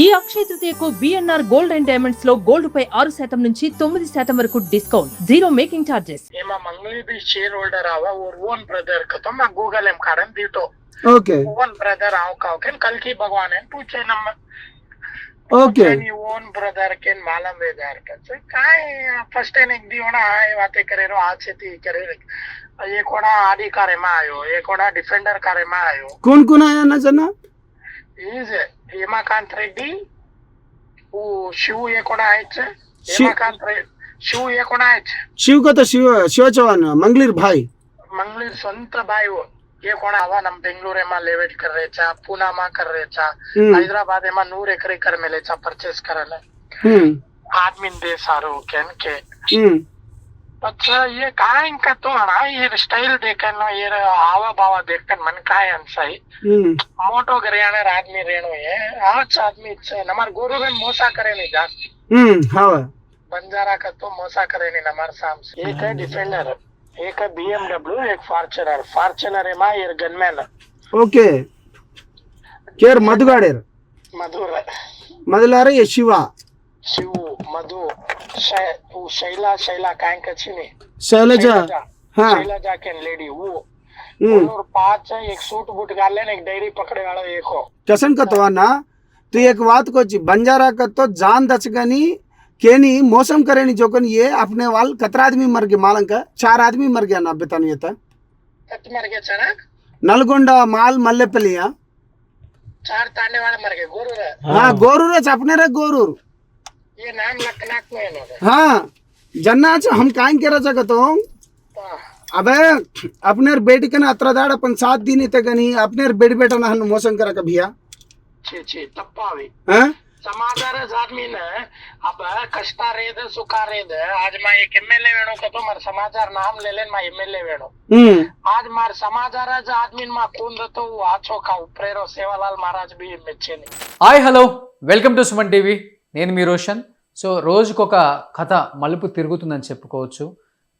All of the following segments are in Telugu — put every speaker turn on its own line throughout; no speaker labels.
ఈ అక్షయ తృతీయకు బిఎన్ఆర్ గోల్డ్ అండ్ డైమండ్స్ లో గోల్డ్ పై 6% నుంచి 9% వరకు डिस्काउंट, जीरो मेकिंग चार्जेस।
एमा मंगली भी शेयर होल्डर आवा और ओन ब्रदर का तो मैं गूगल एम कारण दीटो
ओके
ओन ब्रदर आओ का ओके कल की भगवान है पूछे नंबर
ओके
नी ओन ब्रदर के मालूम वेदार का तो काय फर्स्ट टाइम एक दी होना है बातें करे रो आज से ती करे ये कोड़ा आदि कार्य में आयो ये कोड़ा डिफेंडर कार्य में आयो
कौन आया ना जना
इज हेमाकांत रेड्डी वो शिव ये कोड़ा है हेमाकांत शिव ये कोड़ा है
शिव का तो शिव चौहान मंगलीर भाई
मंगली स्ವಂತ ಬಾಯಿ ये कोण आवा नम बेंगलुरु में लेवेट कर रहे चा पुणे में कर रहे चा हैदराबाद में 100 एकड़ कर मेले चा परचेस करले आदमी दे सारो केन के अच्छा ये काय इनका तो ना ये स्टाइल देखन ये आवा बावा देखन मन काय अनसाई मोटो गरियाना आदमी रेणो ये आज आदमी नमर गुरु में मोसा करे नहीं जास्ती
हां
बंजारा का तो मोसा करे नहीं नमर साम एक है डिफेंडर एक है BMW एक फॉर्च्यूनर है मां ये गनमैन
ओके केर मधुगाडेर मधुलारे ये शिवा
शिव मधु शैला काय कछिनी
शैलजा हां
शैलजा के लेडी वो और 5 एक सूट बूट गाल लेने एक डायरी पकड़े वाला एक हो
कसन का तो ना तू एक बात को बंजारा का तो जान दचगनी केनी मौसम करेनी जोकन ये अपने वाल कतरा आदमी मर गए मालंग का 4 आदमी मर गया ना बेतानु ये
कत मर गया चना
नलगोंडा माल मल्लेपल्लिया
4 ताने वाले मर गए गोरूर
हां गोरूर अपने रे गोरूर
ये नाम लखनाक में है
हां जन्ना हम काइन के रजा का तो अबे अपने बेटी कन अत्र दाड़ अपन 7 दिन इते गनी अपने बेटी बेटा ना मौसम करा का भैया
छे तप्पावी
हां
समाचार आदमी ने अब कष्टा रेद सुखा रेद आज मैं एक एमएलए वेणो का तो मार समाचार नाम ले लेन मैं एमएलए वेणो आज मार समाचार आदमी मा कौन तो आछो का प्रेरो सेवालाल महाराज भी మెచ్చేని
hi hello welcome to Suman TV నేను మీ రోషన్ సో రోజుకొక కథ మలుపు తిరుగుతుందని చెప్పుకోవచ్చు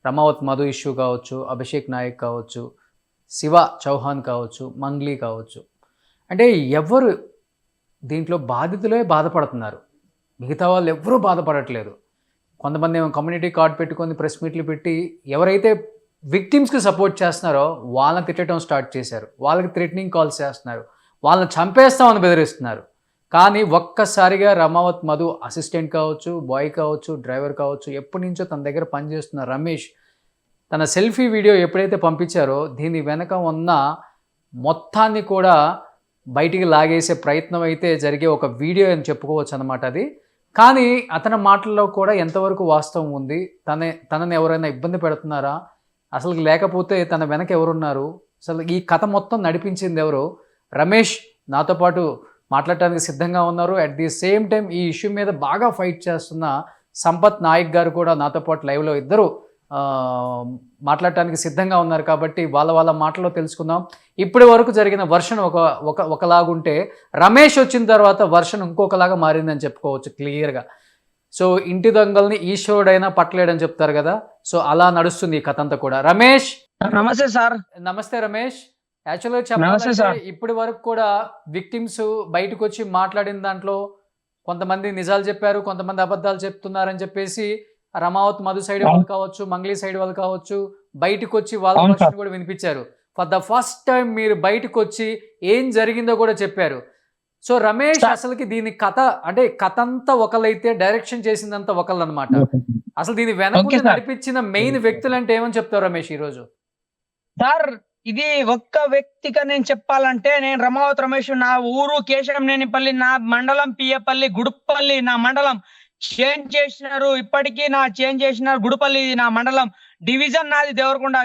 రమావత్ మధు ఇష్యూ కావచ్చు అభిషేక్ నాయక్ కావచ్చు శివ చౌహాన్ కావచ్చు మంగ్లీ కావచ్చు అంటే ఎవరు దీంట్లో బాధితులే బాధపడుతున్నారు మిగతా వాళ్ళు ఎవరూ బాధపడట్లేదు కొంతమంది ఏమో కమ్యూనిటీ కార్డ్ పెట్టుకొని ప్రెస్ మీట్లు పెట్టి ఎవరైతే విక్టిమ్స్కి సపోర్ట్ చేస్తున్నారో వాళ్ళని తిట్టడం స్టార్ట్ చేశారు వాళ్ళకి థ్రెటనింగ్ కాల్స్ చేస్తున్నారు వాళ్ళని చంపేస్తామని బెదిరిస్తున్నారు కానీ ఒక్కసారిగా రమావత్ మధు అసిస్టెంట్ కావచ్చు బాయ్ కావచ్చు డ్రైవర్ కావచ్చు ఎప్పటి నుంచో తన దగ్గర పనిచేస్తున్న రమేష్ తన సెల్ఫీ వీడియో ఎప్పుడైతే పంపించారో దీని వెనక ఉన్న మొత్తాన్ని కూడా బయటికి లాగేసే ప్రయత్నం అయితే జరిగే ఒక వీడియో అని చెప్పుకోవచ్చు అన్నమాట అది కానీ అతని మాటల్లో కూడా ఎంతవరకు వాస్తవం ఉంది తనని ఎవరైనా ఇబ్బంది పెడుతున్నారా అసలు లేకపోతే తన వెనక ఎవరున్నారు అసలు ఈ కథ మొత్తం నడిపించింది ఎవరు రమేష్ నాతో పాటు మాట్లాడటానికి సిద్ధంగా ఉన్నారు అట్ ది సేమ్ టైం ఈ ఇష్యూ మీద బాగా ఫైట్ చేస్తున్న సంపత్ నాయక్ గారు కూడా నాతో పాటు లైవ్లో ఇద్దరు మాట్లాడటానికి సిద్ధంగా ఉన్నారు కాబట్టి వాళ్ళ మాటల్లో తెలుసుకుందాం ఇప్పటి వరకు జరిగిన వర్షన్ ఒకలాగుంటే రమేష్ వచ్చిన తర్వాత వర్షన్ ఇంకొకలాగా మారిందని చెప్పుకోవచ్చు క్లియర్గా సో ఇంటి దొంగల్ని ఈశ్వరుడైనా పట్టలేడని చెప్తారు కదా సో అలా నడుస్తుంది ఈ కథ అంతా కూడా రమేష్
నమస్తే సార్
నమస్తే రమేష్ యాక్చువల్గా చెప్పాలంటే ఇప్పటి వరకు కూడా విక్టిమ్స్ బయటకు వచ్చి మాట్లాడిన దాంట్లో కొంతమంది నిజాలు చెప్పారు కొంతమంది అబద్ధాలు చెప్తున్నారని చెప్పేసి రమావత్ మధు సైడ్ వాళ్ళు కావచ్చు మంగ్లీ సైడ్ వాళ్ళు కావచ్చు బయటకు వచ్చి వాళ్ళ వర్షన్ కూడా వినిపించారు ఫర్ ద ఫస్ట్ టైం మీరు బయటకు వచ్చి ఏం జరిగిందో కూడా చెప్పారు సో రమేష్ అసలుకి దీని కథ అంటే కథ అంతా ఒకళ్ళైతే డైరెక్షన్ చేసిందంతా ఒకళ్ళు అనమాట అసలు దీని వెనక నడిపించిన మెయిన్ వ్యక్తులు అంటే ఏమని చెప్తారు రమేష్ ఈ రోజు
సార్ ఇది ఒక్క వ్యక్తిగా నేను చెప్పాలంటే నేను రమావత్ రమేష్ నా ఊరు కేశంనేనిపల్లి నా మండలం పియ్యపల్లి గుడుపల్లి నా మండలం చేంజ్ చేసినారు ఇప్పటికీ నా చేంజ్ చేసినారు గుడుపల్లి నా మండలం డివిజన్ నాది దేవరకొండ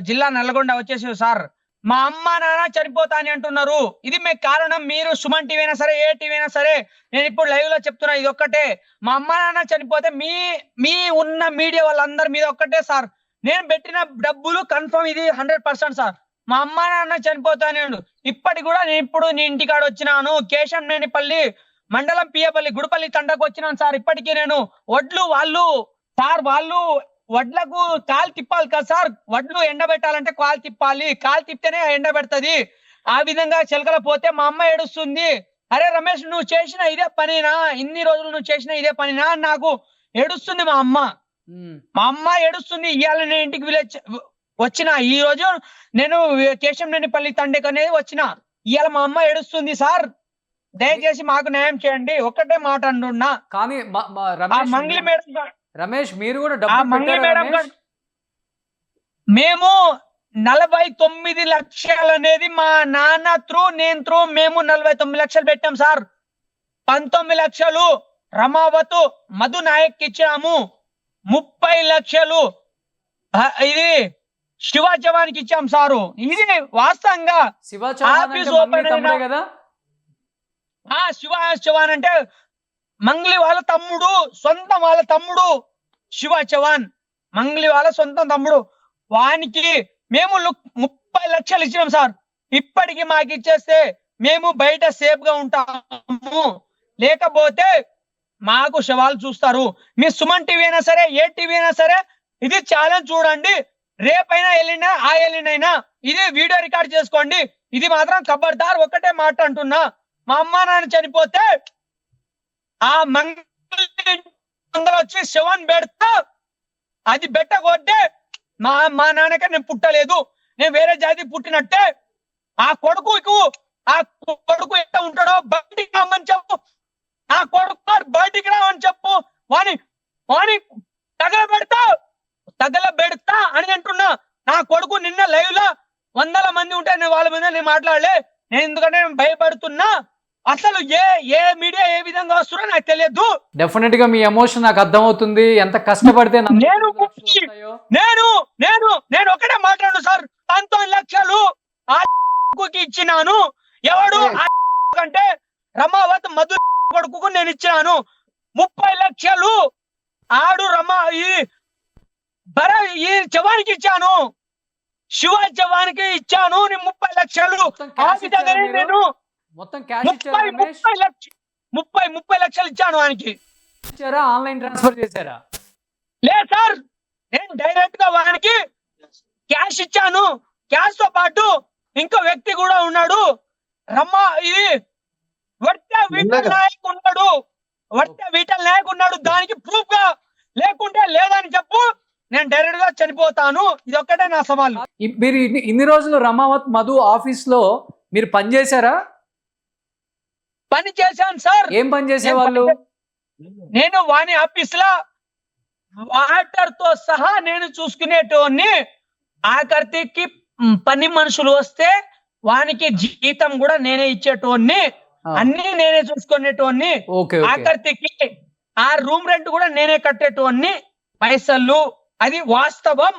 జిల్లా నల్గొండ వచ్చేసి సార్ మా అమ్మ నాన్న చనిపోతాని అంటున్నారు ఇది మీకు కారణం మీరు సుమన్ టీవీ అయినా సరే ఏ టీవీ అయినా సరే నేను ఇప్పుడు లైవ్ లో చెప్తున్నా ఇది ఒక్కటే మా అమ్మ నాన్న చనిపోతే మీ ఉన్న మీడియా వాళ్ళందరి మీద ఒక్కటే సార్ నేను పెట్టిన డబ్బులు కన్ఫర్మ్ ఇది 100% సార్ మా అమ్మ నాన్న చనిపోతాను ఇప్పటి కూడా నేను ఇప్పుడు నీ ఇంటికాడ వచ్చినాను కేశంనేనిపల్లి మండలం పియ్యపల్లి గుడిపల్లి తండకు వచ్చినాను సార్ ఇప్పటికీ నేను వాళ్ళు వడ్లకు కాలు తిప్పాలి కదా సార్ వడ్లు ఎండబెట్టాలంటే కాలు తిప్పాలి కాలు తిప్పితేనే ఎండబెడుతుంది ఆ విధంగా చిలకల పోతే మా అమ్మ ఏడుస్తుంది అరే రమేష్ నువ్వు చేసిన ఇదే పనినా, ఇన్ని రోజులు నువ్వు చేసిన ఇదే పనినా అని నాకు ఏడుస్తుంది మా అమ్మ. మా అమ్మ ఏడుస్తుంది. ఇవాళ నేను ఇంటికి వచ్చిన, ఈ రోజు నేను కేశంనేనిపల్లి తండేకి అనేది వచ్చిన. ఇవాళ మా అమ్మ ఏడుస్తుంది. సార్ దయచేసి మాకు న్యాయం చేయండి, ఒక్కటే మాట అంటున్నా.
కానీ
మంగ్లీ మేడం,
రమేష్ మీరు కూడా
మంగ్లీ
డబ్బు
మేడం మేము 49 లక్షలు అనేది మా నాన్న నేను మేము 49 లక్షలు పెట్టాం సార్. 19 లక్షలు రమావతు మధు నాయక్ ఇచ్చాము. 30 లక్షలు ఇది శివ జవాన్కి ఇచ్చాం సారు. ఇది వాస్తవంగా ఆఫీస్ ఓపెన్
కదా.
శివ చవాన్ అంటే మంగ్లీ వాళ్ళ తమ్ముడు, సొంత వాళ్ళ తమ్ముడు శివ చవాన్, మంగ్లీ వాళ్ళ సొంత తమ్ముడు. వానికి మేము 30 లక్షలు ఇచ్చినాం సార్. ఇప్పటికి మాకు ఇచ్చేస్తే మేము బయట సేఫ్ గా ఉంటాము, లేకపోతే మాకు శవాలు చూస్తారు. మీ సుమన్ టీవీ అయినా సరే, ఏ టీవీ అయినా సరే ఇది ఛాలెంజ్ చూడండి. రేపైనా ఎల్లినైనా ఇది వీడియో రికార్డ్ చేసుకోండి. ఇది మాత్రం ఖబర్దార్, ఒక్కటే మాట అంటున్నా. మా అమ్మ నాన్న చనిపోతే ఆ మంగళ వచ్చి శవాన్ని పెడతా, అది పెట్టకొట్టే మా నాన్నకే నేను పుట్టలేదు, నేను వేరే జాతి పుట్టినట్టే. ఆ కొడుకు ఎట్ట ఉంటాడో బయటికి రామని చెప్పు. ఆ కొడుకు బయటికి రామని చెప్పు. వాని తగలబెడతా అని అంటున్నా. నా కొడుకు నిన్న లైవ్ లో 100 మంది ఉంటే నేను వాళ్ళ మీద నేను మాట్లాడలే. నేను ఎందుకంటే నేను భయపడుతున్నా. అసలు ఏ మీడియా ఏ విధంగా వస్తుందో నాకు తెలియదు.
డెఫినెట్ గా మీ ఎమోషన్ నాకు అర్థమవుతుంది. ఎంత కష్టపడితే
నేను ఒకటే మాట్లాడు సార్. 19 లక్షలు ఇచ్చినాను. ఎవడు అంటే రమావత్ మధు కొడుకు నేను ఇచ్చినాను. 30 లక్షలు ఆడు ఈ జవానికి ఇచ్చాను, శివ జవానికి ఇచ్చాను. 30 లక్షలు ఆ విధంగానే నేను
మొత్తం
30 లక్షలు ఇచ్చాను. వానికి
ఆన్లైన్ ట్రాన్స్ఫర్ చేశారా?
లేదు సార్, నేను డైరెక్ట్ గా వానికి క్యాష్ ఇచ్చాను. క్యాష్ తో పాటు ఇంకో వ్యక్తి కూడా ఉన్నాడు, ఇది వీటల్ నాయక్ ఉన్నాడు. దానికి ప్రూఫ్ గా లేకుంటే లేదని చెప్పు, నేను డైరెక్ట్ గా చనిపోతాను. ఇది ఒక్కటే నా సవాల్.
మీరు ఇన్ని రోజులు రమావత్ మధు ఆఫీస్ లో మీరు పనిచేశారా?
పని చేశాను సార్.
ఏం పని చేసేవాళ్ళు?
నేను వాని ఆఫీస్ లో వాటర్ తో సహా నేను చూసుకునేటోని. ఆఖరికి పని మనుషులు వస్తే వానికి జీతం కూడా నేనే ఇచ్చేటోని, అన్ని నేనే చూసుకునేటోని. ఆఖరికి ఆ రూమ్ రెంట్ కూడా నేనే కట్టేటోని, పైసలు. అది వాస్తవం.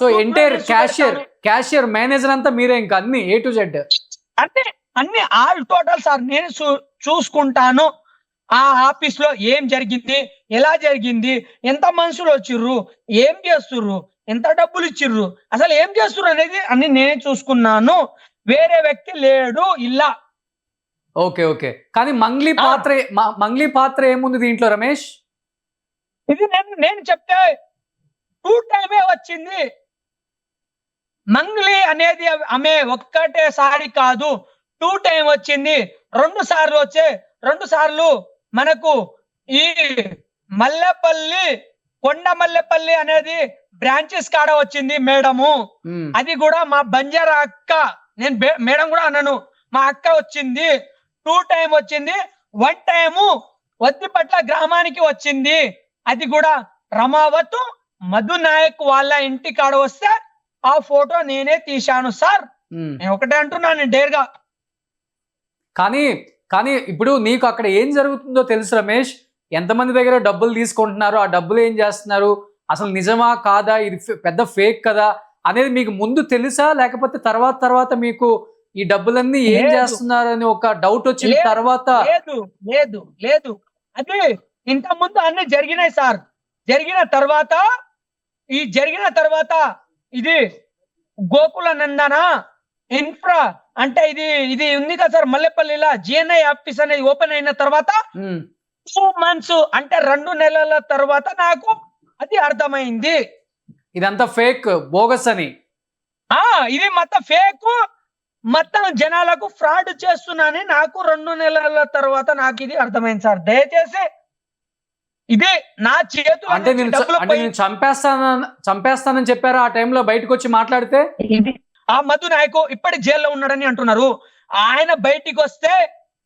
సో ఎంటైర్ క్యాషియర్ మేనేజర్ అంతా మీరే, ఇంకా అన్ని A to Z
అన్ని ఆల్ టోటల్ సార్ నేను చూసుకుంటాను. ఆ ఆఫీస్ లో ఏం జరిగింది, ఎలా జరిగింది, ఎంత మనుషులు వచ్చిర్రు, ఏం చేస్తుర్రు, ఎంత డబ్బులు ఇచ్చిర్రు, అసలు ఏం చేస్తుర్రు అనేది అన్ని నేనే చూసుకున్నాను. వేరే వ్యక్తి లేడు ఇలా.
ఓకే. కానీ మంగ్లీ పాత్ర ఏముంది దీంట్లో రమేష్?
ఇది నేను చెప్తే 2 టైమే వచ్చింది. మంగ్లీ అనేది ఆమె ఒక్కటేసారి కాదు, 2 టైం వచ్చింది. 2 సార్లు వచ్చే 2 సార్లు మనకు ఈ కొండ మల్లెపల్లి అనేది బ్రాంచెస్ కాడ వచ్చింది మేడము. అది కూడా మా బంజారా అక్క, నేను మేడం కూడా అన్నాను, మా అక్క వచ్చింది. 2 టైం వచ్చింది. 1 టైము వద్దిపట్ల గ్రామానికి వచ్చింది. అది కూడా రమావత్ మధు నాయక్ వాళ్ళ ఇంటి కాడ వస్తే ఆ ఫోటో నేనే తీశాను సార్. నేను ఒకటే అంటున్నాను డేర్గా.
కానీ ఇప్పుడు నీకు అక్కడ ఏం జరుగుతుందో తెలుసు రమేష్. ఎంతమంది దగ్గర డబ్బులు తీసుకుంటున్నారు, ఆ డబ్బులు ఏం చేస్తున్నారు, అసలు నిజమా కాదా, ఇది పెద్ద ఫేక్ కదా అనేది మీకు ముందు తెలుసా? లేకపోతే తర్వాత మీకు ఈ డబ్బులన్నీ ఏం చేస్తున్నారు అని ఒక డౌట్ వచ్చిన తర్వాత?
లేదు అదే ఇంత ముందు అన్ని జరిగినాయి సార్. జరిగిన తర్వాత ఇది గోకుల నందన ఇన్ఫ్రా అంటే ఇది ఉంది కదా సార్, మల్లెపల్లిలో GNI ఆఫీస్ అనేది ఓపెన్ అయిన తర్వాత 2 months అంటే 2 నెలల తర్వాత నాకు అది అర్థమైంది
ఇదంతా ఫేక్, బోగస్ అని.
ఇది మొత్తం ఫేక్. మొత్తం జనాలకు ఫ్రాడ్ చేస్తున్నానని నాకు 2 నెలల తర్వాత నాకు ఇది అర్థమైంది సార్. దయచేసి ఇది నా చేతుల
అంటే
నుంచి
నేను
డబ్బులు
అంటే
పోయి
నేను చంపేస్తానని చెప్పారా ఆ టైంలో బయటకు వచ్చి మాట్లాడితే?
ఆ మధు నాయకు ఇప్పటి జైల్లో ఉన్నాడని అంటున్నారు. ఆయన బయటికి వస్తే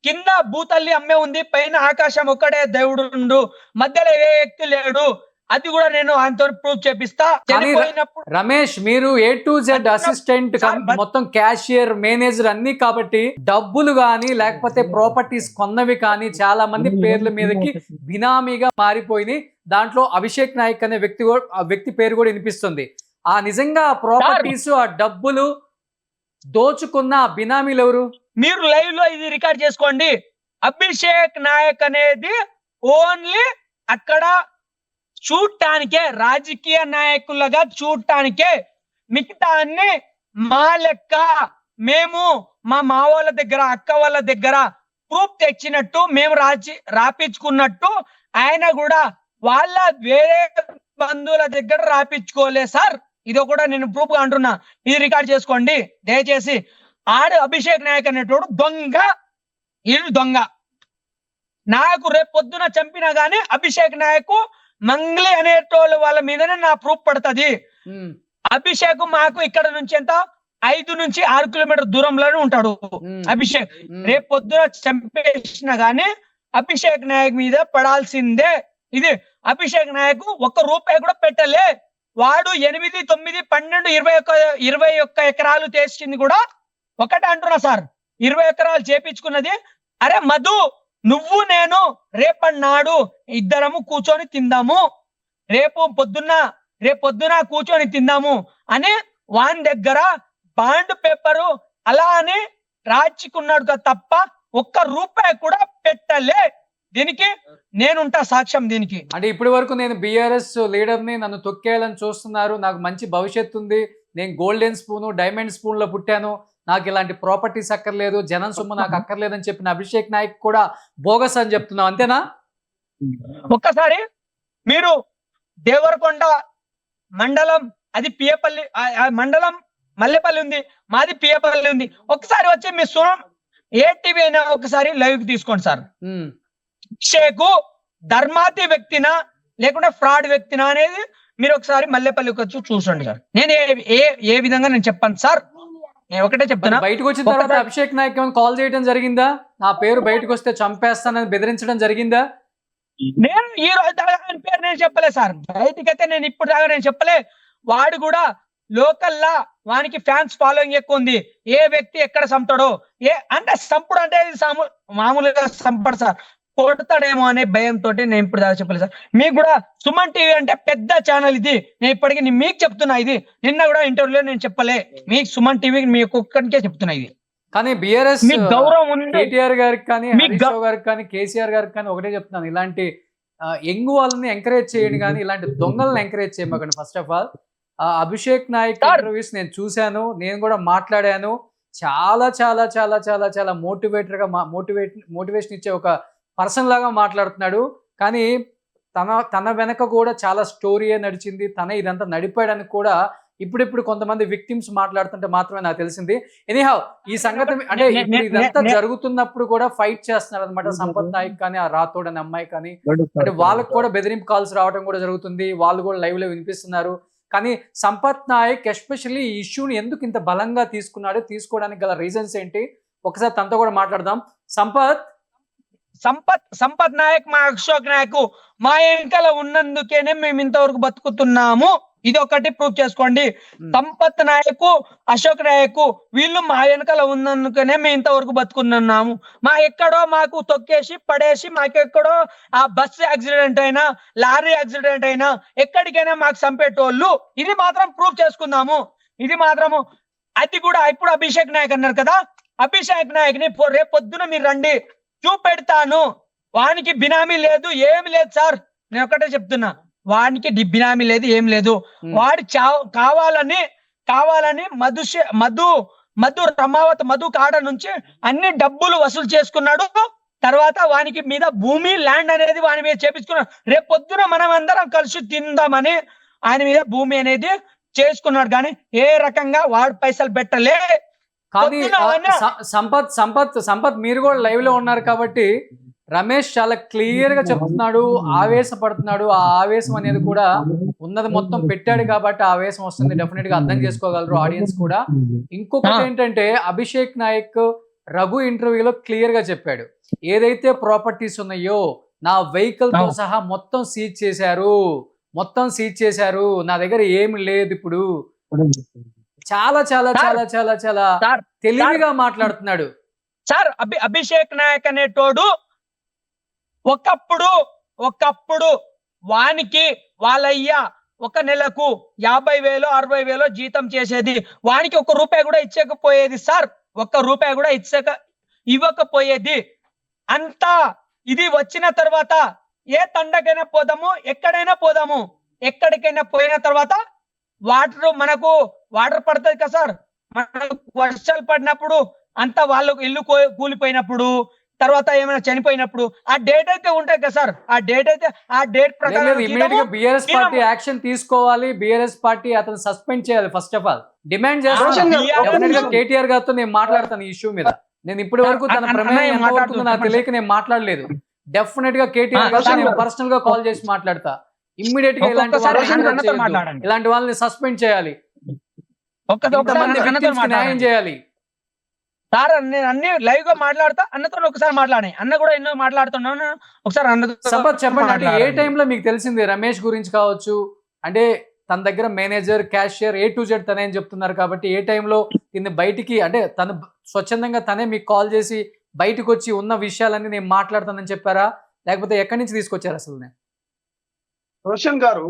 కింద భూతల్లి అమ్మే ఉంది, పైన ఆకాశం ఒక్కడే దేవుడు, మధ్యలో ఏ వ్యక్తి లేడు. అది కూడా నేను ఆయనతో ప్రూఫ్ చేపిస్తా.
కానీ
చనిపోయినప్పుడు
రమేష్ మీరు A to Z అసిస్టెంట్ మొత్తం క్యాషియర్ మేనేజర్ అన్ని కాబట్టి డబ్బులు గానీ లేకపోతే ప్రాపర్టీస్ కొన్నవి కానీ చాలా మంది పేర్ల మీదకి బినామీగా మారిపోయినాయి. దాంట్లో అభిషేక్ నాయక్ అనే వ్యక్తి పేరు కూడా వినిపిస్తుంది. ఆ నిజంగా ప్రాపర్టీస్ ఆ డబ్బులు దోచుకున్న ఆ బినామీలు ఎవరు?
మీరు లైవ్ లో ఇది రికార్డ్ చేసుకోండి. అభిషేక్ నాయక్ అనేది ఓన్లీ అక్కడ చూడటానికే, రాజకీయ నాయకులుగా చూడటానికే. మిగతా అన్ని మా లెక్క మేము మా వాళ్ళ దగ్గర, అక్క వాళ్ళ దగ్గర ప్రూఫ్ తెచ్చినట్టు మేము రాపించుకున్నట్టు ఆయన కూడా వాళ్ళ వేరే బంధువుల దగ్గర రాపించుకోలే సార్. ఇది కూడా నేను ప్రూఫ్ గా అంటున్నా. ఇది రికార్డ్ చేసుకోండి దయచేసి. అభిషేక్ నాయక్ అనేటోడు దొంగ, ఇది దొంగ. నాకు రేపు పొద్దున చంపినా గానీ అభిషేక్ నాయక్ మంగ్లీ అనేటోళ్ళు వాళ్ళ మీదనే నా ప్రూఫ్ పడుతుంది. అభిషేక్ మాకు ఇక్కడ నుంచి ఎంత 5 నుంచి 6 కిలోమీటర్ దూరంలోనే ఉంటాడు అభిషేక్. రేపు పొద్దున చంపేసిన గానీ అభిషేక్ నాయక్ మీద పడాల్సిందే. ఇది అభిషేక్ నాయక్ 1 రూపాయి కూడా పెట్టలే. వాడు 8, 9, 12, 21 ఎకరాలు చేసింది కూడా ఒకటే అంటున్నా సార్. 20 ఎకరాలు చేపించుకున్నది. అరే మధు, నువ్వు నేను రేపన్నాడు ఇద్దరము కూర్చొని తిందాము, రేపు పొద్దున కూర్చొని తిందాము అని వాని దగ్గర బాండ్ పేపరు అలా అని రాచుకున్నాడు తప్ప 1 రూపాయి కూడా పెట్టలే. దీనికి నేనుంటా సాక్ష్యం. దీనికి
అంటే ఇప్పటి వరకు నేను బీఆర్ఎస్ లీడర్ ని, నన్ను తొక్కేయాలని చూస్తున్నారు, నాకు మంచి భవిష్యత్తు ఉంది, నేను గోల్డెన్ స్పూన్ డైమండ్ స్పూన్ లో పుట్టాను, నాకు ఇలాంటి ప్రాపర్టీస్ అక్కర్లేదు, జనం సొమ్ము నాకు అక్కర్లేదని చెప్పిన అభిషేక్ నాయక్ కూడా బోగస్ అని చెప్తున్నావు, అంతేనా?
ఒక్కసారి మీరు దేవరకొండ మండలం, అది పియపల్లి మండలం, మల్లెపల్లి ఉంది, మాది పియపల్లి ఉంది. ఒకసారి వచ్చి మీ ఏటీవీ అయినా ఒకసారి లైవ్ తీసుకోండి సార్. అభిషేక్ ధర్మాతి వ్యక్తినా లేకుంటే ఫ్రాడ్ వ్యక్తినా అనేది మీరు ఒకసారి మల్లెపల్లికి వచ్చి చూసండి సార్. నేను ఏ విధంగా నేను చెప్పాను సార్, నేను ఒకటే చెప్తున్నా.
బయటకు వచ్చిన తర్వాత అభిషేక్ నాయక్ కాల్ చేయడం జరిగిందా? నా పేరు బయటకు వస్తే చంపేస్తానని బెదిరించడం జరిగిందా?
నేను ఈ రోజు దాకా ఆయన పేరు నేను చెప్పలే సార్. బయటకైతే నేను ఇప్పుడు దాకా నేను చెప్పలే. వాడు కూడా లోకల్లా వానికి ఫ్యాన్స్ ఫాలోయింగ్ ఎక్కువ ఉంది. ఏ వ్యక్తి ఎక్కడ చంపుతాడో అంటే చంపుడు అంటే మామూలుగా చంపడు సార్, కొడతాడేమో అనే భయంతో నేను ఇప్పుడు దాకా చెప్పలేదు సార్. మీకు కూడా సుమన్ టీవీ అంటే పెద్ద ఛానల్ ఇది. నేను ఇప్పటికీ మీకు చెప్తున్నా, ఇది నిన్న కూడా ఇంటర్వ్యూలో నేను చెప్పలే. మీకు సుమన్ టీవీ మీకు ఒక్కడికే చెప్తున్నా ఇది.
కానీ బీఆర్ఎస్
గౌరవం ఉంది.
కేటీఆర్ గారికి కానీ, హరీష్ రావు గారికి కానీ, కేసీఆర్ గారికి కానీ ఒకటే చెప్తున్నాను, ఇలాంటి యంగ్ వాళ్ళని ఎంకరేజ్ చేయండి కానీ ఇలాంటి దొంగలను ఎంకరేజ్ చేయమకండి. First of all Abhishek Nayak interviews నేను చూశాను, నేను కూడా మాట్లాడాను. చాలా చాలా చాలా చాలా చాలా మోటివేషన్ ఇచ్చే ఒక పర్సన్ లాగా మాట్లాడుతున్నాడు. కానీ తన వెనక కూడా చాలా స్టోరీయే నడిచింది. తన ఇదంతా నడిపాడని కూడా ఇప్పుడు కొంతమంది విక్టిమ్స్ మాట్లాడుతుంటే మాత్రమే నాకు తెలిసింది. ఎనీహౌ ఈ సంగతి అంటే ఇదంతా జరుగుతున్నప్పుడు కూడా ఫైట్ చేస్తున్నారు అనమాట సంపత్ నాయక్ కానీ, ఆ రాథోడ్ అనే అమ్మాయి కానీ. అంటే వాళ్ళకు కూడా బెదిరింపు కాల్స్ రావడం కూడా జరుగుతుంది. వాళ్ళు కూడా లైవ్ లో వినిపిస్తున్నారు. కానీ సంపత్ నాయక్ ఎస్పెషల్లీ ఈ ఇష్యూని ఎందుకు ఇంత బలంగా తీసుకోవడానికి గల రీజన్స్ ఏంటి? ఒకసారి తనతో కూడా మాట్లాడదాం.
సంపత్ నాయక్, మా అశోక్ నాయక్ మా వెనకాల ఉన్నందుకేనే మేము ఇంతవరకు బతుకుతున్నాము. ఇది ఒకటి ప్రూఫ్ చేసుకోండి. సంపత్ నాయక్, అశోక్ నాయక్ వీళ్ళు మా వెనకాల ఉన్నందుకనే మేము ఇంతవరకు బతుకున్నాము. ఎక్కడో మాకు తొక్కేసి పడేసి, మాకెక్కడో ఆ బస్సు యాక్సిడెంట్ అయినా, లారీ యాక్సిడెంట్ అయినా, ఎక్కడికైనా మాకు చంపేటోళ్ళు. ఇది మాత్రం ప్రూఫ్ చేసుకుందాము. ఇది మాత్రము. అది కూడా ఇప్పుడు అభిషేక్ నాయక్ అన్నారు కదా, అభిషేక్ నాయక్ ని రేపు పొద్దున మీరు రండి, చూపెడతాను. వానికి బినామీ లేదు, ఏమి లేదు సార్. నేను ఒకటే చెప్తున్నా, వానికి బినామీ లేదు, ఏం లేదు. వాడి కావాలని మధు రమావత్ మధు కాడ నుంచి అన్ని డబ్బులు వసూలు చేసుకున్నాడు. తర్వాత వానికి మీద భూమి, ల్యాండ్ అనేది వాని మీద చేపించుకున్నాడు. రేపు పొద్దున మనం అందరం కలిసి తిందామని ఆయన మీద భూమి అనేది చేసుకున్నాడు. కానీ ఏ రకంగా వాడు పైసలు పెట్టలే.
కానీ
పొద్దున అవన్నీ
సంపత్ మీరు కూడా లైవ్ లో ఉన్నారు కాబట్టి రమేష్ చాలా క్లియర్ గా చెప్తున్నాడు, ఆవేశపడుతున్నాడు. ఆ ఆవేశం అనేది కూడా ఉన్నది మొత్తం పెట్టాడు కాబట్టి ఆ ఆవేశం వస్తుంది. డెఫినెట్ గా అర్థం చేసుకోగలరు ఆడియన్స్ కూడా. ఇంకొకటి ఏంటంటే అభిషేక్ నాయక్ రఘు ఇంటర్వ్యూలో క్లియర్ గా చెప్పాడు, ఏదైతే ప్రాపర్టీస్ ఉన్నాయో నా వెహికల్ తో సహా మొత్తం సీజ్ చేశారు, నా దగ్గర ఏమి లేదు ఇప్పుడు. చాలా చాలా చాలా చాలా చాలా
సార్,
తెలివిగా మాట్లాడుతున్నాడు.
సార్ అభిషేక్ నాయక్ అనేటోడు ఒకప్పుడు వానికి వాళ్ళయ్య ఒక నెలకు 50,000 60,000 జీతం చేసేది, వానికి 1 రూపాయి కూడా ఇచ్చకపోయేది సార్. 1 రూపాయి కూడా ఇవ్వకపోయేది. అంతా ఇది వచ్చిన తర్వాత ఏ తండకైనా పోదాము, ఎక్కడికైనా పోయిన తర్వాత మనకు వాటర్ పడుతుంది కదా సార్. మనకు వర్షాలు పడినప్పుడు అంతా వాళ్ళకు ఇల్లు కూలిపోయినప్పుడు, తర్వాత ఏమైనా చనిపోయినప్పుడు ఆ డేట్ అయితే ఉంటాయి కదా సార్. ఆ డేట్ ప్రకారం
ఇమీడియట్ గా బిఆర్ఎస్ పార్టీ యాక్షన్ తీసుకోవాలి. బిఆర్ఎస్ పార్టీ అతను సస్పెండ్ చేయాలి. ఫస్ట్ ఆఫ్ ఆల్ డిమాండ్ చేస్తాను. కేటీఆర్ గారితో నేను మాట్లాడతాను ఈ ఇష్యూ మీద. నేను ఇప్పటి వరకు తన ప్రమేయం ఎంత అవుతుందో నాకు తెలియక నేను మాట్లాడలేదు. డెఫినెట్ గా కేటీఆర్ గారితో నేను పర్సనల్ గా కాల్ చేసి మాట్లాడతా. ఇమ్మీడియట్ గా ఇలాంటి వాళ్ళని సస్పెండ్ చేయాలి, న్యాయం చేయాలి.
సార్ నేను అన్ని లైవ్ గా మాట్లాడతా. అన్నతో ఒకసారి మాట్లాడే, అన్న కూడా ఎన్నో మాట్లాడుతున్నాను. ఒకసారి అన్న
సంపత్ చెప్పండి, అంటే ఏ టైంలో మీకు తెలిసింది రమేష్ గురించి కావచ్చు? అంటే తన దగ్గర manager, cashier A to Z తనే అని చెప్తున్నారు కాబట్టి ఏ టైంలో దీన్ని బయటికి, అంటే తను స్వచ్ఛందంగా తనే మీకు కాల్ చేసి బయటకు వచ్చి ఉన్న విషయాలన్నీ నేను మాట్లాడతానని చెప్పారా, లేకపోతే ఎక్కడి నుంచి తీసుకొచ్చారు అసలు?
రోషన్ గారు,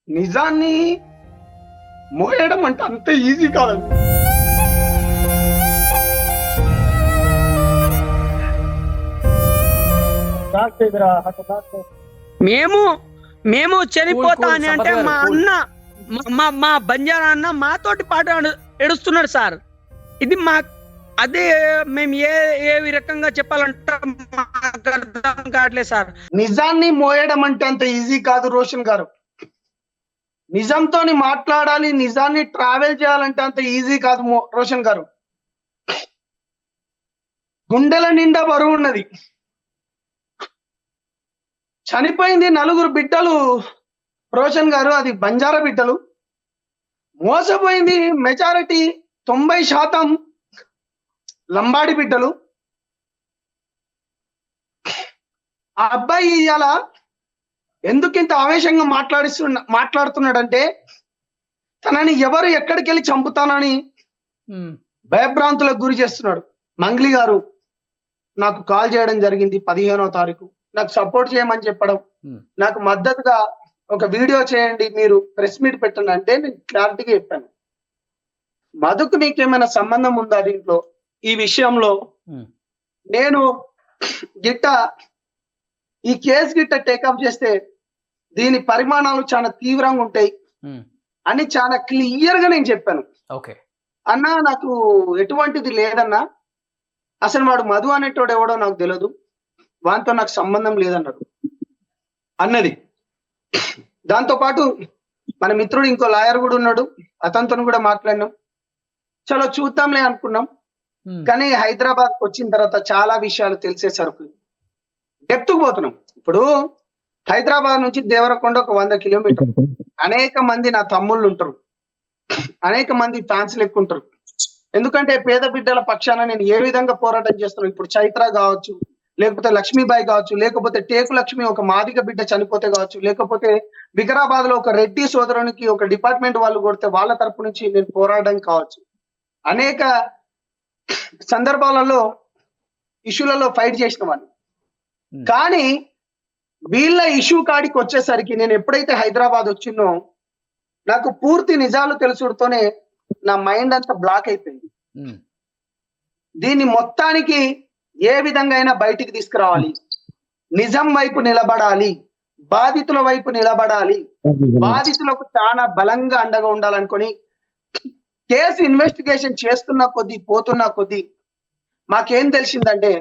నిజాన్ని మోయడం అంటే అంత ఈజీ కాదండి.
మేము చనిపోతా అని అంటే మా అన్న, మా బంజారా అన్న మాతోటి పాటు ఏడుస్తున్నాడు సార్. ఇది అదే మేము ఏ రకంగా చెప్పాలంటే మాకు అర్థం కావట్లేదు సార్.
నిజాన్ని మోయడం అంటే అంత ఈజీ కాదు రోషన్ గారు. నిజంతో మాట్లాడాలి, నిజాన్ని ట్రావెల్ చేయాలంటే అంత ఈజీ కాదు రోషన్ గారు. గుండెల నిండా బరువు ఉన్నది. చనిపోయింది 4 బిడ్డలు రోషన్ గారు, అది బంజారా బిడ్డలు. మోసపోయింది మెజారిటీ 90% లంబాడి బిడ్డలు. ఆ అబ్బాయి ఇవాళ ఎందుకింత ఆవేశంగా మాట్లాడుతున్నాడంటే తనని ఎవరు ఎక్కడికి వెళ్ళి చంపుతానని భయభ్రాంతులకు గురి చేస్తున్నాడు. మంగ్లీ గారు నాకు కాల్ చేయడం జరిగింది 15వ తారీఖు, నాకు సపోర్ట్ చేయమని చెప్పడం, నాకు మద్దతుగా ఒక వీడియో చేయండి, మీరు ప్రెస్ మీట్ పెట్టండి అంటే నేను క్లారిటీగా చెప్పాను. మధుకు నీకేమైనా సంబంధం ఉందా దీంట్లో? ఈ విషయంలో నేను ఈ కేసు టేకప్ చేస్తే దీని పరిమాణాలు చాలా తీవ్రంగా ఉంటాయి అని చాలా క్లియర్ గా నేను చెప్పాను. అన్నా నాకు ఎటువంటిది లేదన్నా, అసలు వాడు మధు అనేటోడు ఎవడో నాకు తెలియదు, వానితో నాకు సంబంధం లేదన్నాడు అన్నది. దాంతో పాటు మన మిత్రుడు ఇంకో లాయర్ కూడా ఉన్నాడు, అతనితో కూడా మాట్లాడినాం. చలో చూద్దాంలే అనుకున్నాం. కానీ హైదరాబాద్ వచ్చిన తర్వాత చాలా విషయాలు తెలిసేసరికి డెప్త్కు పోతున్నాం. ఇప్పుడు హైదరాబాద్ నుంచి దేవరకొండ ఒక 100 కిలోమీటర్లు. అనేక మంది నా తమ్ముళ్ళు ఉంటారు, అనేక మంది ఫ్యాన్స్ లెక్కుంటారు. ఎందుకంటే పేద బిడ్డల పక్షాన నేను ఏ విధంగా పోరాటం చేస్తున్నాను. ఇప్పుడు చైత్ర కావచ్చు, లేకపోతే లక్ష్మీబాయి కావచ్చు, లేకపోతే టేకు లక్ష్మి ఒక మాదిగ బిడ్డ చనిపోతే కావచ్చు, లేకపోతే వికారాబాద్ లో ఒక రెడ్డి సోదరునికి ఒక డిపార్ట్మెంట్ వాళ్ళు కొడితే వాళ్ళ తరపు నుంచి నేను పోరాడడం కావచ్చు. అనేక సందర్భాలలో ఇష్యూలలో ఫైట్ చేసిన వాళ్ళు. కానీ వీళ్ళ ఇష్యూ కాడికి వచ్చేసరికి నేను ఎప్పుడైతే హైదరాబాద్ వచ్చిందో నాకు పూర్తి నిజాలు తెలుసుడుతోనే నా మైండ్ అంతా బ్లాక్ అయిపోయింది. దీన్ని మొత్తానికి ఏ విధంగా అయినా బయటికి తీసుకురావాలి, నిజం వైపు నిలబడాలి, బాధితుల వైపు నిలబడాలి, బాధితులకు చాలా బలంగా అండగా ఉండాలనుకొని కేసు ఇన్వెస్టిగేషన్ చేస్తున్న కొద్దీ పోతున్న కొద్దీ మాకేం తెలిసిందంటే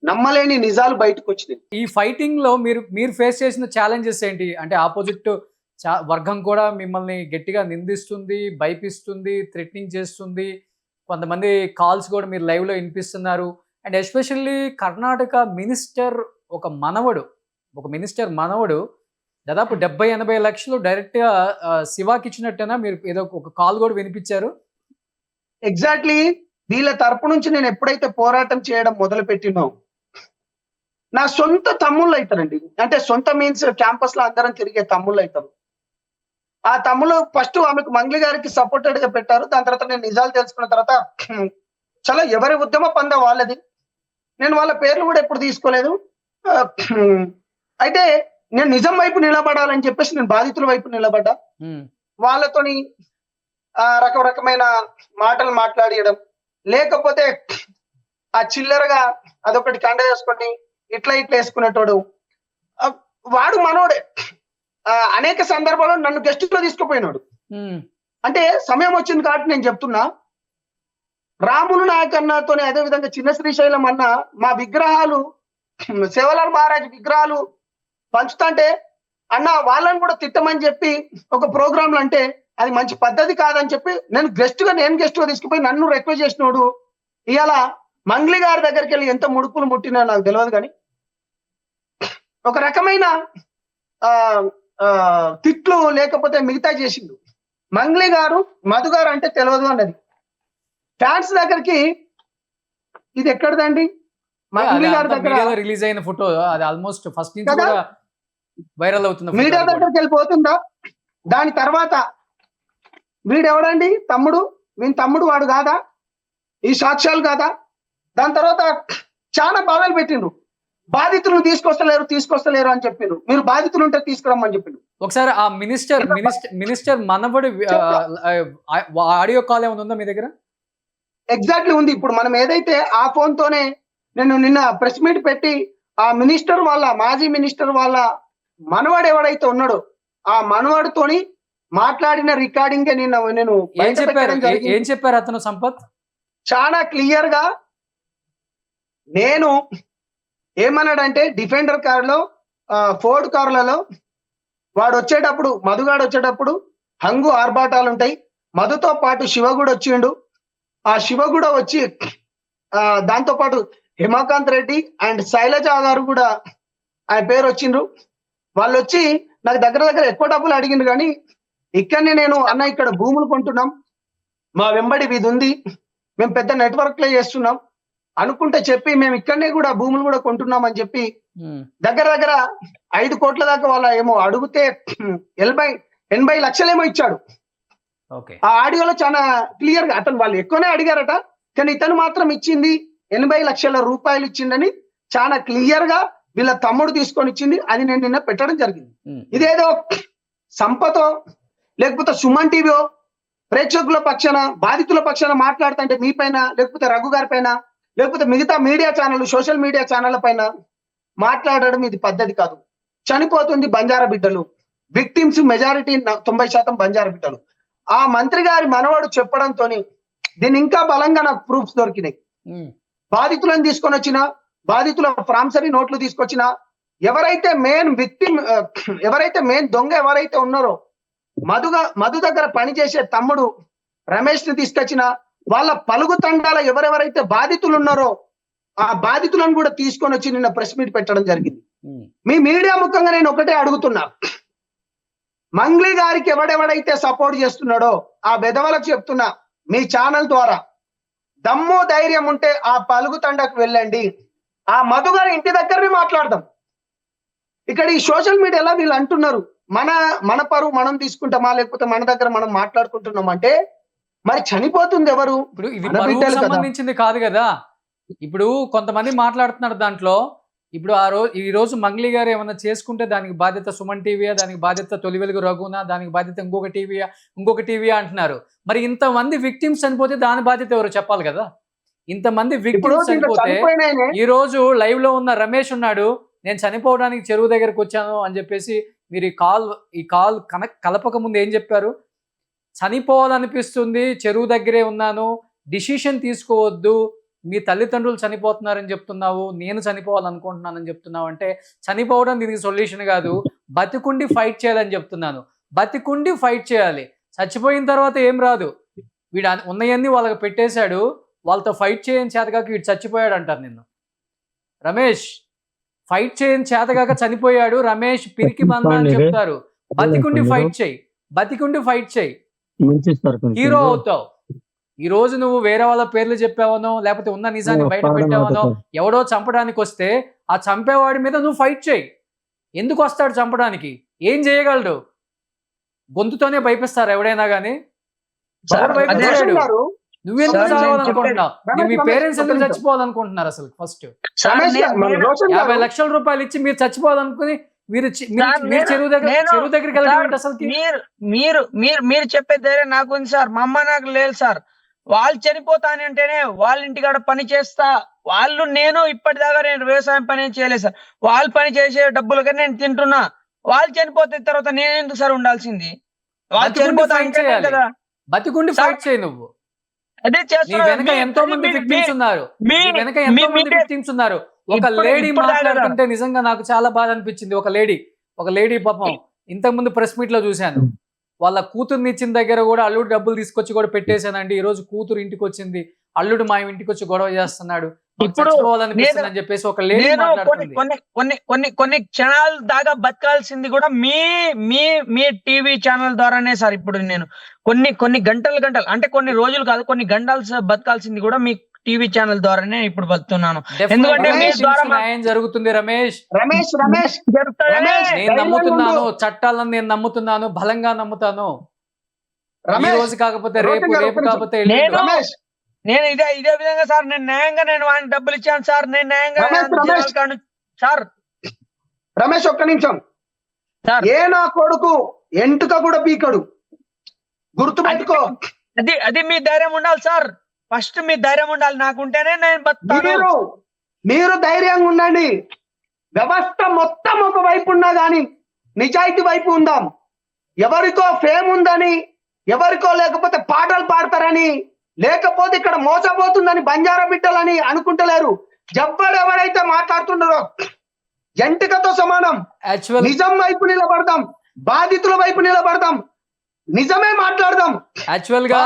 నమ్మలేని నిజాలు బయటకు వచ్చినాయి.
ఈ ఫైటింగ్ లో మీరు ఫేస్ చేసిన ఛాలెంజెస్ ఏంటి? అంటే ఆపోజిట్ వర్గం కూడా మిమ్మల్ని గట్టిగా నిందిస్తుంది, భయపిస్తుంది, థ్రెటనింగ్ చేస్తుంది, కొంతమంది కాల్స్ కూడా మీరు లైవ్లో వినిపిస్తున్నారు. అండ్ ఎస్పెషల్లీ కర్ణాటక మినిస్టర్ ఒక మినిస్టర్ మనవడు దాదాపు 70-80 లక్షలు డైరెక్ట్గా శివాకి ఇచ్చినట్టేనా? మీరు ఏదో ఒక కాల్ కూడా వినిపించారు.
ఎగ్జాక్ట్లీ వీళ్ళ తరపు నుంచి నేను ఎప్పుడైతే పోరాటం చేయడం మొదలు పెట్టినో నా సొంత తమ్ముళ్ళు అవుతారండి. అంటే సొంత మీన్స్ క్యాంపస్ లో అందరం తిరిగే తమ్ముళ్ళు అవుతారు. ఆ తమ్ముళ్ళు ఫస్ట్ ఆమెకు మంగ్లీ గారికి సపోర్టెడ్ గా పెట్టారు. దాని తర్వాత నేను నిజాలు తెలుసుకున్న తర్వాత చాలా ఎవరి ఉద్యమ పంద వాళ్ళది. నేను వాళ్ళ పేర్లు కూడా ఎప్పుడు తీసుకోలేదు. అయితే నేను నిజం వైపు నిలబడాలని చెప్పేసి నేను బాధితుల వైపు నిలబడ్డా. వాళ్ళతోని రకరకమైన మాటలు మాట్లాడియడం, లేకపోతే ఆ చిల్లరగా అదొకటి కండ చేసుకొని ఇట్లా వేసుకునేటోడు వాడు మనోడే. అనేక సందర్భాల్లో నన్ను గెస్ట్ లో తీసుకుపోయినాడు. అంటే సమయం వచ్చింది కాబట్టి నేను చెప్తున్నా. రాములు నాయక్ అన్నతోనే అదే విధంగా చిన్న శ్రీశైలం అన్న మా విగ్రహాలు సేవలాల్ మహారాజ్ విగ్రహాలు పంచుతుంటే అన్న వాళ్ళని కూడా తిట్టమని చెప్పి ఒక ప్రోగ్రాంలు అంటే అది మంచి పద్ధతి కాదని చెప్పి నేను గెస్ట్ గా తీసుకుపోయి నన్ను రిక్వెస్ట్ చేసినోడు ఇవాళ మంగ్లీ గారి దగ్గరికి వెళ్ళి ఎంత ముడుపులు ముట్టినా నాకు తెలియదు. కానీ ఒక రకమైన తిట్లు లేకపోతే మిగతా చేసిండు. మంగ్లీ గారు మధు గారు అంటే తెలియదు అన్నది ఫ్యాన్స్ దగ్గరికి. ఇది ఎక్కడదండి? మంగ్లీ గారి దగ్గర
రిలీజ్ అయిన ఫోటో అది ఆల్మోస్ట్ ఫస్ట్ నుంచి కూడా వైరల్ అవుతుంది.
మీడియా దగ్గరికి వెళ్ళిపోతుందా? దాని తర్వాత వీడెవడండి తమ్ముడు? వీని తమ్ముడు వాడు కాదా? ఈ సాక్ష్యాలు కాదా? దాని తర్వాత చాలా బాధలు పెట్టిండ్రు. బాధితులను తీసుకొస్తలేరు అని చెప్పిండ్రు. మీరు బాధితులు ఉంటే తీసుకురమ్మని చెప్పిండ్రు.
ఒకసారి ఆ మినిస్టర్ మనబడి ఆడియో కాల్ ఏమైనా ఉందా మీ దగ్గర?
ఎగ్జాక్ట్లీ ఉంది. ఇప్పుడు మనం ఏదైతే ఆ ఫోన్ తోనే నేను నిన్న ప్రెస్ మీట్ పెట్టి ఆ మినిస్టర్ వాళ్ళ మాజీ మినిస్టర్ వాళ్ళ మనవాడు ఎవడైతే ఉన్నాడో ఆ మనవాడితోని మాట్లాడిన రికార్డింగ్ నేను
ఏం చెప్పారు అతను సంపత్?
చాలా క్లియర్ గా నేను ఏమన్నాడంటే డిఫెండర్ కారులో ఫోర్డ్ కార్లలో వాడు వచ్చేటప్పుడు మధుగాడు వచ్చేటప్పుడు హంగు ఆర్భాటాలు ఉంటాయి. మధుతో పాటు శివ కూడా వచ్చిండు. ఆ శివ కూడా వచ్చి దాంతో పాటు హిమాకాంత్ రెడ్డి అండ్ శైలజ గారు కూడా ఆయన పేరు వచ్చిండ్రు. వాళ్ళు వచ్చి నాకు దగ్గర ఎక్కువ డబ్బులు అడిగిండ్రు. కానీ ఇక్కడనే నేను అన్న ఇక్కడ భూములు కొంటున్నాం, మా వెంబడి ఇది ఉంది, మేము పెద్ద నెట్వర్క్ లో చేస్తున్నాం అనుకుంటే చెప్పి మేము ఇక్కడనే కూడా భూములు కూడా కొంటున్నాం అని చెప్పి దగ్గర 5 కోట్ల దాకా వాళ్ళ ఏమో అడిగితే 80 లక్షలేమో ఇచ్చాడు. ఆ ఆడియోలో చాలా క్లియర్ గా అతను వాళ్ళు ఎక్కువనే అడిగారట, కానీ ఇతను మాత్రం ఇచ్చింది 80 లక్షల రూపాయలు ఇచ్చిందని చాలా క్లియర్ గా వీళ్ళ తమ్ముడు తీసుకొని ఇచ్చింది. అది నేను నిన్న పెట్టడం జరిగింది. ఇదేదో సంపతో లేకపోతే సుమన్ టీవీ ప్రేక్షకుల పక్షాన బాధితుల పక్షాన మాట్లాడుతుంటే మీ పైన లేకపోతే రఘు గారి పైన లేకపోతే మిగతా media channel social media channel పైన మాట్లాడడం ఇది పద్ధతి కాదు. చనిపోతుంది బంజారా బిడ్డలు, విక్టిమ్స్ మెజారిటీ 90% బంజారా బిడ్డలు. ఆ మంత్రి గారి మనవాడు చెప్పడంతో దీన్ని ఇంకా బలంగా నాకు ప్రూఫ్స్ దొరికినాయి. బాధితులను తీసుకొని వచ్చిన బాధితుల ప్రామిసరీ నోట్లు తీసుకొచ్చిన ఎవరైతే మెయిన్ విక్టిమ్ ఎవరైతే మెయిన్ దొంగ ఎవరైతే ఉన్నారో మధు దగ్గర పనిచేసే తమ్ముడు రమేష్ ని తీసుకొచ్చిన వాళ్ళ పలుగు తండాల ఎవరెవరైతే బాధితులు ఉన్నారో ఆ బాధితులను కూడా తీసుకొని వచ్చి నిన్న ప్రెస్ మీట్ పెట్టడం జరిగింది. మీ మీడియా ముఖంగా నేను ఒకటే అడుగుతున్నా, మంగ్లీ గారికి ఎవడెవడైతే సపోర్ట్ చేస్తున్నాడో ఆ బెదవలకు చెప్తున్నా, మీ ఛానల్ ద్వారా దమ్ము ధైర్యం ఉంటే ఆ పలుగు తండకు వెళ్ళండి, ఆ మధు గారి ఇంటి దగ్గరనే మాట్లాడదాం. ఇక్కడ ఈ సోషల్ మీడియాలో వీళ్ళు అంటున్నారు మన పరువు మనం తీసుకుంటామా లేకపోతే మన దగ్గర మనం మాట్లాడుకుంటున్నాం అంటే మరి చనిపోతుంది ఎవరు?
ఇప్పుడు ఇది పరువుకు సంబంధించింది కాదు కదా. ఇప్పుడు కొంతమంది మాట్లాడుతున్నారు దాంట్లో. ఇప్పుడు ఈ రోజు మంగ్లీ గారు ఏమన్నా చేసుకుంటే దానికి బాధ్యత సుమన్ టీవీయా, దానికి బాధ్యత తొలి వెలుగు రఘునా, దానికి బాధ్యత ఇంకొక టీవీయా అంటున్నారు. మరి ఇంతమంది విక్టిమ్స్ చనిపోతే దాని బాధ్యత ఎవరు చెప్పాలి కదా. ఇంతమంది విక్టిమ్స్ చనిపోతే ఈ రోజు లైవ్ లో ఉన్న రమేష్ ఉన్నాడు, నేను చనిపోవడానికి చెరువు దగ్గరకు వచ్చాను అని చెప్పేసి మీరు ఈ కాల్ కలపక ముందు ఏం చెప్పారు? చనిపోవాలనిపిస్తుంది, చెరువు దగ్గరే ఉన్నాను, డిసిషన్ తీసుకోవద్దు, మీ తల్లిదండ్రులు చనిపోతున్నారని చెప్తున్నావు, నేను చనిపోవాలనుకుంటున్నానని చెప్తున్నావు. అంటే చనిపోవడం దీనికి సొల్యూషన్ కాదు, బతికుండి ఫైట్ చేయాలని చెప్తున్నాను. బతికుండి ఫైట్ చేయాలి, చచ్చిపోయిన తర్వాత ఏం రాదు. వీడు ఉన్నవన్నీ వాళ్ళకి పెట్టేశాడు, వాళ్ళతో ఫైట్ చేయని చేతగాక వీడు చచ్చిపోయాడు అంటారు నిన్ను. రమేష్ ఫైట్ చేయని చేతగాక చనిపోయాడు, రమేష్ పిరికి బంద అని చెప్తారు. బతికుండి ఫైట్ చేయి, బతికుండి ఫైట్ చేయి, హీరో అవుతావు. ఈ రోజు నువ్వు వేరే వాళ్ళ పేర్లు చెప్పావనో లేకపోతే ఉన్న నిజాన్ని బయట పెట్టావనో, ఎవడో చంపడానికి వస్తే ఆ చంపేవాడి మీద నువ్వు ఫైట్ చేయి. ఎందుకు వస్తాడు చంపడానికి? ఏం చేయగలడు? గొంతుతోనే భయపిస్తారు ఎవడైనా గానీ. నువ్వెందుకు చావాలనుకుంటున్నావు? మీ పేరెంట్స్ ఎందుకు చచ్చిపోవాలనుకుంటున్నారు అసలు? ఫస్ట్ 50 లక్షల రూపాయలు ఇచ్చి మీరు చచ్చిపోవాలనుకుని మీరు చెరువు దగ్గరికి వెళ్ళడం అసలు
మీరు చెప్పే ధైర్యం నాకు ఉంది సార్. మా అమ్మ నాకు లేదు సార్. వాళ్ళు చనిపోతాని అంటేనే వాళ్ళ ఇంటికాడ పని చేస్తా, వాళ్ళు నేను ఇప్పటిదాకా నేను వ్యవసాయం పని చేయలేదు సార్. వాళ్ళు పని చేసే డబ్బులకి నేను తింటున్నా. వాళ్ళు చనిపోతే తర్వాత నేను ఎందుకు సార్ ఉండాల్సింది? వాళ్ళు చనిపోతా కదా,
బతికుండి ఫైట్ చేయి నువ్వు.
అదే చేస్తున్నా.
ఎంతో మంది విక్టిమ్స్ ఉన్నారు, వెనక ఎంతో మంది విక్టిమ్స్ ఉన్నారు. ఒక లేడీ మాట్లాడుతుంటే నిజంగా నాకు చాలా బాధ అనిపించింది. ఒక లేడీ పాపం ఇంతకు ముందు ప్రెస్ మీట్ లో చూశాను. వాళ్ళ కూతుర్ని ఇచ్చిన దగ్గర కూడా అల్లుడు డబ్బులు తీసుకొచ్చి కూడా పెట్టేశానండి. ఈ రోజు కూతురు ఇంటికి వచ్చింది, అల్లుడు మా ఇంటికి వచ్చి గొడవ చేస్తున్నాడు, చచ్చిపోవాలనిపిస్తుందని చెప్పేసి ఒక లేడీ మాట్లాడుతుంది.
కొన్ని క్షణాలు దాకా బతకాల్సింది కూడా మీ టీవీ ఛానల్ ద్వారానే సార్. ఇప్పుడు నేను కొన్ని గంటలు అంటే కొన్ని రోజులు కాదు, కొన్ని గంటలు బతకాల్సింది కూడా మీ టీవీ ఛానల్ ద్వారానే ఇప్పుడు బతున్నాను. ఎందుకంటే
న్యాయం జరుగుతుంది రమేష్. నేను నమ్ముతున్నాను, చట్టాలను నేను నమ్ముతున్నాను, బలంగా నమ్ముతాను. ఈ రోజు కాకపోతే రేపు, రేపు కాకపోతే
నేను ఇదే విధంగా సార్, నేను న్యాయంగా నేను వాడిని డబ్బులు ఇచ్చాను సార్. నేను న్యాయంగా సార్.
రమేష్ ఒక్క నిమిషం. ఏ నా కొడుకు ఎంటుక కూడా పీకడు, గుర్తుపెట్టుకో.
అది మీ ధైర్యం ఉండాలి సార్. ఫస్ట్ మీ ధైర్యం ఉండాలి. నాకుంటేనే నేను బతుకుతాను.
మీరు ధైర్యంగా ఉండండి. వ్యవస్థ మొత్తం ఒక వైపు ఉన్నా గాని నిజాయితీ వైపు ఉందాం. ఎవరికో ఫేమ్ ఉందని, ఎవరికో లేకపోతే పాటలు పాడతారని, లేకపోతే ఇక్కడ మోసపోతుందని బంజారా బిడ్డలని అనుకుంటలేరు. ఎవరెవరైతే మాట్లాడుతున్నారో ఎంటికతో సమానం. నిజం వైపు నిలబడదాం, బాధితుల వైపు నిలబడదాం, నిజమే మాట్లాడదాం.
యాక్చువల్ గా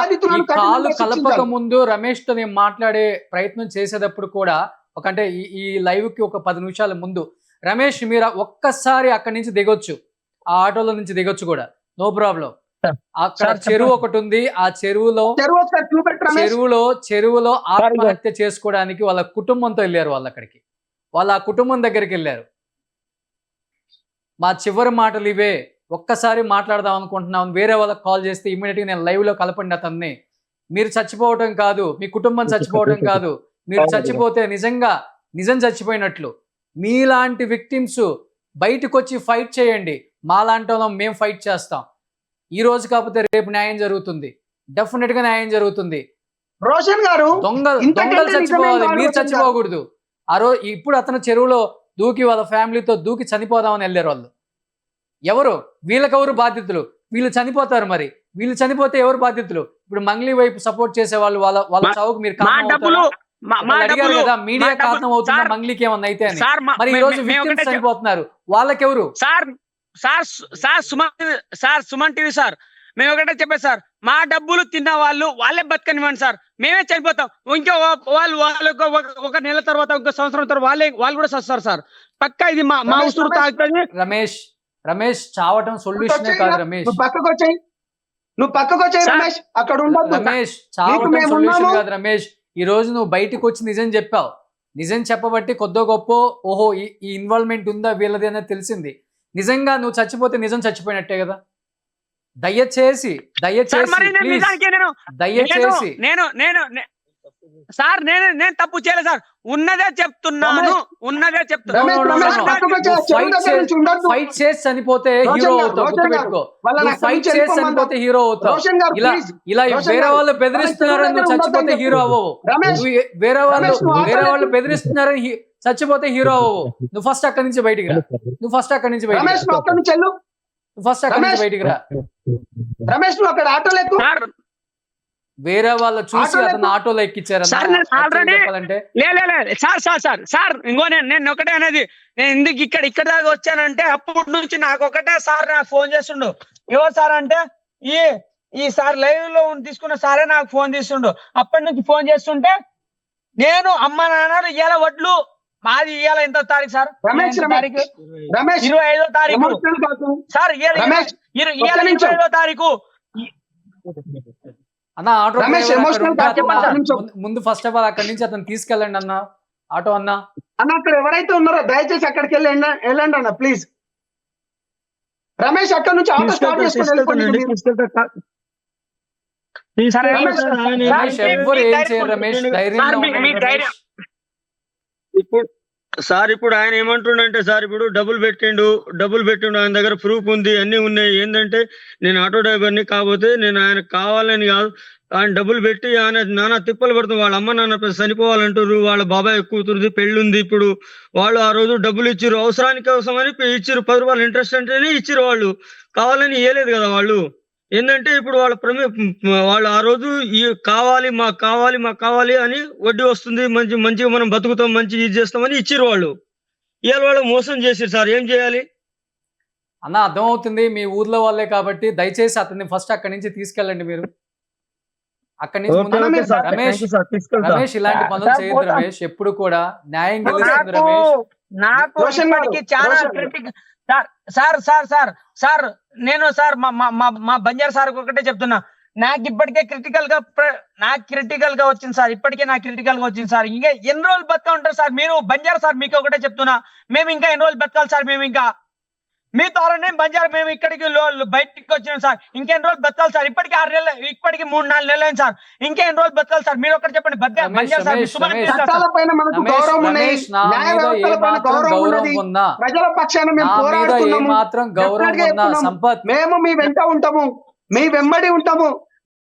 కాలు కలపక ముందు రమేష్ తో నేను మాట్లాడే ప్రయత్నం చేసేటప్పుడు కూడా అంటే ఈ లైవ్ కి ఒక 10 నిమిషాల ముందు, రమేష్ మీరు ఒక్కసారి అక్కడి నుంచి దిగొచ్చు, ఆ ఆటోలో నుంచి దిగొచ్చు కూడా, నో ప్రాబ్లం. అక్కడ చెరువు ఒకటి ఉంది, ఆ చెరువులో ఆత్మహత్య చేసుకోవడానికి వాళ్ళ కుటుంబంతో వెళ్ళారు. వాళ్ళు అక్కడికి, వాళ్ళ ఆ కుటుంబం దగ్గరికి వెళ్ళారు. మా చివరి మాటలు ఇవే, ఒక్కసారి మాట్లాడదాం అనుకుంటున్నాం. వేరే వాళ్ళకి కాల్ చేస్తే ఇమ్మీడియట్ గా నేను లైవ్ లో కలపండి అతన్ని. మీరు చచ్చిపోవటం కాదు, మీ కుటుంబం చచ్చిపోవటం కాదు, మీరు చచ్చిపోతే నిజం చచ్చిపోయినట్లు. మీలాంటి విక్టిమ్స్ బయటకు వచ్చి ఫైట్ చేయండి. మాలాంటి వాళ్ళం మేము ఫైట్ చేస్తాం. ఈ రోజు కాకపోతే రేపు న్యాయం జరుగుతుంది, డెఫినెట్ గా న్యాయం జరుగుతుంది.
రోషన్ గారు
దొంగలు చచ్చిపోవాలి, మీరు చచ్చిపోకూడదు. ఆ రోజు ఇప్పుడు అతను చెరువులో దూకి వాళ్ళ ఫ్యామిలీతో దూకి చనిపోదామని వెళ్ళారు వాళ్ళు. ఎవరు? వీళ్ళకెవరు బాధ్యతలు? వీళ్ళు చనిపోతారు. మరి వీళ్ళు చనిపోతే ఎవరు బాధ్యతలు? ఇప్పుడు మంగ్లీ వైపు సపోర్ట్ చేసే వాళ్ళు వాళ్ళ చావుకు మీరు అడిగారు కదా, మీడియా కారణం అవుతుందా మంగ్లీకి ఏమన్నా అయితే అని. మరి ఈ రోజు విక్టిమ్స్ చనిపోతున్నారు, వాళ్ళకెవరు?
సుమన్ టీవీ సార్, మేము ఒకటే చెప్పే సార్, మా డబ్బులు తిన్న వాళ్ళే బతకనివ్వండి సార్, మేమే చనిపోతాం. ఇంకో వాళ్ళు ఒక నెల తర్వాత, ఒక సంవత్సరం తర్వాత వాళ్ళు కూడా చస్తారు సార్. పక్కా ఇది మా ఉసురు తాగుతుంది.
రమేష్ చావటం సొల్యూషన్ కాదు. రమేష్
నువ్వు పక్కకు వచ్చాయి రమేష్, అక్కడ
రమేష్ చావటం సొల్యూషన్ కాదు. రమేష్ ఈ రోజు నువ్వు బయటకు వచ్చి నిజం చెప్పావు. నిజం చెప్పబట్టి కొద్దో గొప్ప ఓహో ఈ ఇన్వాల్వ్మెంట్ ఉందా వీళ్ళది అనేది తెలిసింది. నిజంగా నువ్వు చచ్చిపోతే నిజం చచ్చిపోయినట్టే కదా. దయచేసి
సార్ నేను తప్పు చేయలేదు సార్, ఉన్నదే చెప్తున్నాను.
ఫైట్ చేసి చనిపోతే హీరో అవుతావు, గుర్తుపెట్టుకో. ఫైట్ చేసి చనిపోతే హీరో అవుతావు. ఇలా వేరే వాళ్ళు బెదిరిస్తున్నారని నువ్వు చచ్చిపోతే హీరో అవ్వవు. వేరే వాళ్ళు బెదిరిస్తున్నారని చచ్చిపోతే హీరో అవ్వవు. నువ్వు ఫస్ట్ అక్కడి నుంచి బయటికి రా.
రమేష్ నువ్వు అక్కడ ఆటోలో ఎక్కు.
వేరే వాళ్ళు చూసి అతను ఆటోలో ఎక్కించారు.
సార్ ఇంకో నేను ఒకటే అనేది, నేను ఎందుకు ఇక్కడ దాకా వచ్చానంటే అప్పటి నుంచి నాకు ఒకటే సార్ నాకు ఫోన్ చేస్తుండు. ఏవో సార్ అంటే ఈసారి లైవ్ లో తీసుకున్న సారే నాకు ఫోన్ తీస్తుండు. అప్పటి నుంచి ఫోన్ చేస్తుంటే నేను అమ్మ నాన్నలు ఇవాళ వడ్లు మాది ఇవాళ ఎంత తారీఖు సార్?
రమేష్,
తారీఖు
రమేష్
25వ తారీఖు
ఎమోషనల్ కాదు.
సార్. ఇవాళ
రమేష్,
25వ తారీఖు.
అన్న ఆటో
రమేష్,
డ్రైవర్ అక్కడ
ఎమోషనల్
ఉంటే
కాదు,
అతను
ఒక్క నిమిషం.
ముందు ఫస్ట్ ఆఫ్ ఆల్ అక్కడి నుంచి అతను తీసుకెళ్ళండి అన్న. ఆటో అన్న
అన్న అక్కడ ఎవరైతే ఉన్నారో దయచేసి అక్కడికి వెళ్ళండి అన్న ప్లీజ్. రమేష్ అక్కడ నుంచి ఆటో స్టార్ట్ చేసుకొని వెళ్ళిపోండి మీరు.
సరే,
రమేష్,
రమేష్ ఎవ్వరు ఏం చేయరు రమేష్, ధైర్యంగా
సార్, మీ
ఉండండి
ధైర్యం.
ఇప్పుడు సార్ ఇప్పుడు ఆయన ఏమంటుండంటే సార్ ఇప్పుడు డబ్బులు పెట్టిండు ఆయన దగ్గర ప్రూఫ్ ఉంది అన్ని ఉన్నాయి. ఏంటంటే నేను ఆటో డ్రైవర్ని, కాకపోతే నేను ఆయన కావాలని కాదు, ఆయన డబ్బులు పెట్టి ఆయన నానా తిప్పలు పడుతుంది. వాళ్ళ అమ్మ నాన్న చనిపోవాలంటారు, వాళ్ళ బాబాయ్ కూతురుది పెళ్లి ఉంది. ఇప్పుడు వాళ్ళు ఆ రోజు డబ్బులు ఇచ్చిర్రు, అవసరానికి కోసమని ఇచ్చిర్రు, 10 రూపాయలు ఇంట్రెస్ట్ అంటేనే ఇచ్చిర్రు. వాళ్ళు కావాలని ఇవ్వలేదు కదా. వాళ్ళు ఏంటంటే ఇప్పుడు వాళ్ళు ఆ రోజు మాకు కావాలి అని వడ్డీ వస్తుంది, మంచిగా మనం బతుకుతాం, మంచిగా ఇది చేస్తామని ఇచ్చిర్రు. వాళ్ళు ఇవాళ వాళ్ళు మోసం చేసిర్రు సార్. ఏం చేయాలి
అన్న? అర్థమవుతుంది మీ ఊర్లో వాళ్ళే కాబట్టి దయచేసి అతన్ని ఫస్ట్ అక్కడి నుంచి తీసుకెళ్ళండి మీరు. అక్కడి నుంచి రమేష్ ఇలాంటి పనులు చేయొద్దు రమేష్. ఎప్పుడు కూడా న్యాయం గెలుస్తుంది రమేష్.
నాకు
రోషన్ గారు,
ఇప్పటికీ చాలా
రోషన్ గారు.
క్రిటికల్ సార్ నేను సార్ మా బంజారా సార్ ఒకటే చెప్తున్నా. నాకు ఇప్పటికే క్రిటికల్ గా వచ్చింది సార్. ఇప్పటికే నాకు క్రిటికల్ గా వచ్చింది సార్. ఇంకా ఎన్ని రోజులు బతక ఉంటారు సార్ మీరు? బంజారా సార్ మీకు ఒకటే చెప్తున్నా, మేము ఇంకా ఎన్ని రోజులు బతకాలి సార్? మేము ఇంకా మీ ద్వారానే బంజారా మేము ఇక్కడికి బయటికి వచ్చినాం సార్. ఇంకెన్ని రోజులు బతకాలి సార్? ఇప్పటికి 6 నెలలు, ఇప్పటికి 3-4 నెలలు అయింది సార్. ఇంకెన్ని రోజులు బతకాలి సార్? మీరు ఒకటి చెప్పండి. బంజారా సార్ మీ సుమన్ టీవీ సార్.
చట్టాలపైన మనకు గౌరవం ఉన్నది,
రమేష్, నా
న్యాయ
మీద
వ్యవస్థలపైన
ఏమాత్రం
గౌరవం
గౌరవం
ఉన్నది,
ఉందా?
ప్రజల పక్షాన మేము
నా మీద
పోరాడుతున్నాము.
ఏమాత్రం గౌరవం
Definitely గా
ఉందా
చెప్తున్నాము.
సంపత్?
మేము మీ వెంట ఉంటాము, మీ వెంబడి ఉంటాము.